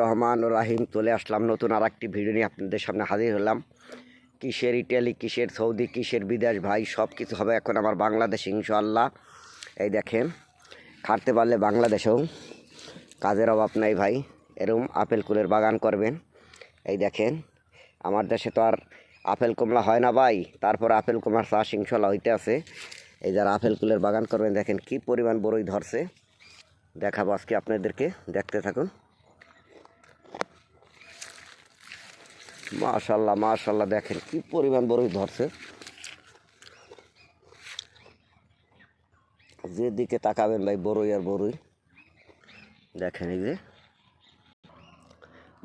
রহমান রাহিম চলে আসলাম নতুন আর একটি ভিডিও নিয়ে আপনাদের সামনে হাজির হলাম। কিসের ইটালি, কিসের সৌদি, কিসের বিদেশ ভাই, সব কিছু হবে এখন আমার বাংলাদেশে ইনশাআল্লাহ। এই দেখেন, খাটতে পারলে বাংলাদেশেও কাজের অভাব নাই ভাই। এরকম আপেল কুলের বাগান করবেন। এই দেখেন, আমার দেশে তো আর আপেল কমলা হয় না ভাই, তারপর আপেল কমলার চাষ ইনশাআল্লাহ হইতে আছে। এই যারা আপেল কুলের বাগান করবেন দেখেন কি পরিমাণ বড়ই ধরছে, দেখাবো আজকে আপনাদেরকে, দেখতে থাকুন। মাশাল্লাহ মাশাল্লাহ, দেখেন কি পরিমাণ বড়ই ধরছে। যেদিকে তাকাবেন ভাই বড়ই আর বড়ই, দেখেন এই যে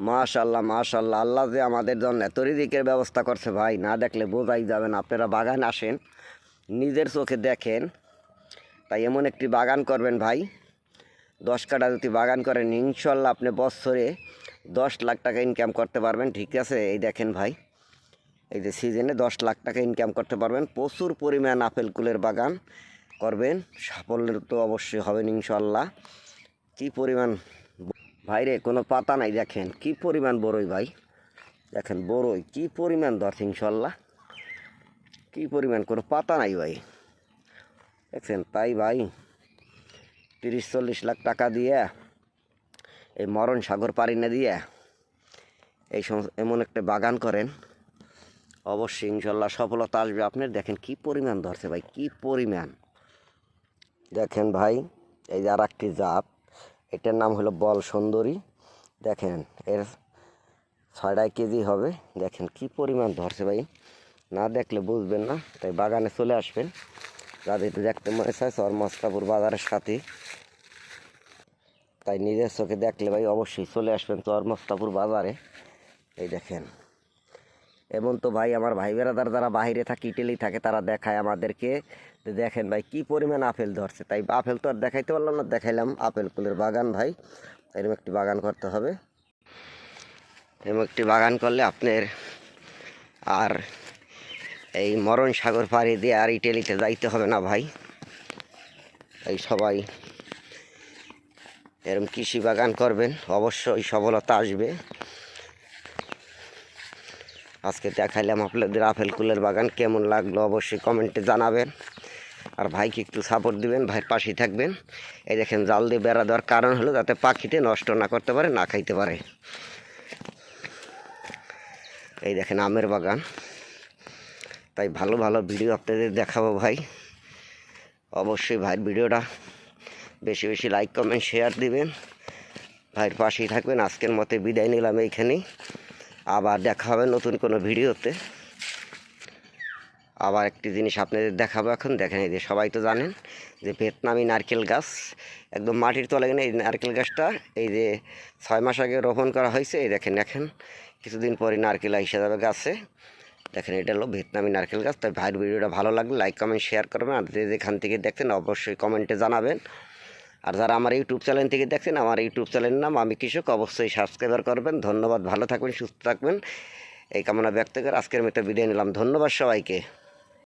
মাশাল্লাহ মাশাল্লাহ। আল্লাহ যে আমাদের জন্য এত রিজিকের ব্যবস্থা করছে ভাই, না দেখলে বোঝাই যাবেন। আপনারা বাগান আসেন, নিজের চোখে দেখেন। তাই এমন একটি বাগান করবেন ভাই, 10 কাঠা যদি বাগান করেন ইনশাল্লাহ আপনি বছরে 10 লাখ টাকা ইনকাম করতে পারবেন। ঠিক আছে, এই দেখেন ভাই, এই যে সিজনে 10 লাখ টাকা ইনকাম করতে পারবেন। প্রচুর পরিমাণ আপেল কুলের বাগান করবেন, সাফল্য তো অবশ্যই হবেন ইনশাল্লাহ। কি পরিমাণ ভাইরে, কোনো পাতা নাই, দেখেন কি পরিমাণ বড়ই ভাই, দেখেন বড়ই কি পরিমাণ ধরছে ইনশাল্লাহ, কি পরিমাণ, কোনো পাতা নাই ভাই, দেখছেন। তাই ভাই 30-40 লাখ টাকা দিয়ে এই মরণ সাগর পাড়ি না দিয়ে এই এমন একটা বাগান করেন, অবশ্যই ইনশাল্লাহ সফলতা আসবে আপনার। দেখেন কি পরিমাণ ধরছে ভাই, কি পরিমাণ, দেখেন ভাই। এই যে আর একটি জাত, এটার নাম হলো বল সুন্দরী। দেখেন এর 6.5 কেজি হবে, দেখেন কি পরিমাণ ধরছে ভাই, না দেখলে বুঝবেন না। তাই বাগানে চলে আসবেন, যাদের দেখতে মনে চায় চরমস্তাপুর বাজারের সাথে। তাই নিজের চোখে দেখলে ভাই অবশ্যই চলে আসবেন চরমস্তাপুর বাজারে। এই দেখেন, এমন তো ভাই আমার ভাই বেড়াদার যারা বাইরে থাকে, ইটালি থাকে, তারা দেখায় আমাদেরকে। দেখেন ভাই কি পরিমাণ আপেল ধরছে। তাই আপেল তো আর দেখাইতে পারলাম না, দেখাইলাম আপেল কুলের বাগান ভাই। এরকম একটি বাগান করতে হবে, এরকম একটি বাগান করলে আপনার আর এই মরণ সাগর পাড়ি দিয়ে আর ইটালিতে যাইতে হবে না ভাই। এই সবাই এরকম কৃষি বাগান করবেন, অবশ্যই সফলতা আসবে। আজকে দেখাইলাম আপনাদের আপেল কুলের বাগান, কেমন লাগলো অবশ্যই কমেন্টে জানাবেন। আর ভাইকে একটু সাপোর্ট দিবেন, ভাইয়ের পাশেই থাকবেন। এই দেখেন জাল দিয়ে বেড়া দেওয়ার কারণ হলো যাতে পাখিতে নষ্ট না করতে পারে, না খাইতে পারে। এই দেখেন আমের বাগান। তাই ভালো ভালো ভিডিও আপনাদের দেখাবো ভাই, অবশ্যই ভাইয়ের ভিডিওটা বেশি বেশি লাইক কমেন্ট শেয়ার দিবেন, ভাইয়ের পাশেই থাকবেন। আজকের মতে বিদায় নিলাম এইখানেই, আবার দেখা হবে নতুন কোনো ভিডিওতে। আবার একটি জিনিস আপনাদের দেখাবো এখন, দেখেন এই যে সবাই তো জানেন যে ভিয়েতনামি নারকেল গাছ একদম মাটির তলায়, এই নারকেল গাছটা এই যে 6 মাস আগে রোপণ করা হয়েছে। এই দেখেন এখন কিছুদিন পরে নারকেল এসে যাবে গাছে। দেখেন এটা হলো ভিয়েতনামি নারকেল গাছ। তাই ভাইয়ের ভিডিওটা ভালো লাগলে লাইক কমেন্ট শেয়ার করবেন, আর যে যেখান থেকে দেখছেন অবশ্যই কমেন্টে জানাবেন। আর যারা আমার ইউটিউব চ্যানেল থেকে দেখছেন, আমার ইউটিউব চ্যানেলের নাম আমি কৃষক, অবশ্যই সাবস্ক্রাইবার করবেন। ধন্যবাদ, ভালো থাকবেন, সুস্থ থাকবেন, এই কামনা ব্যক্ত করে আজকের মতো বিদায় নিলাম। ধন্যবাদ সবাইকে।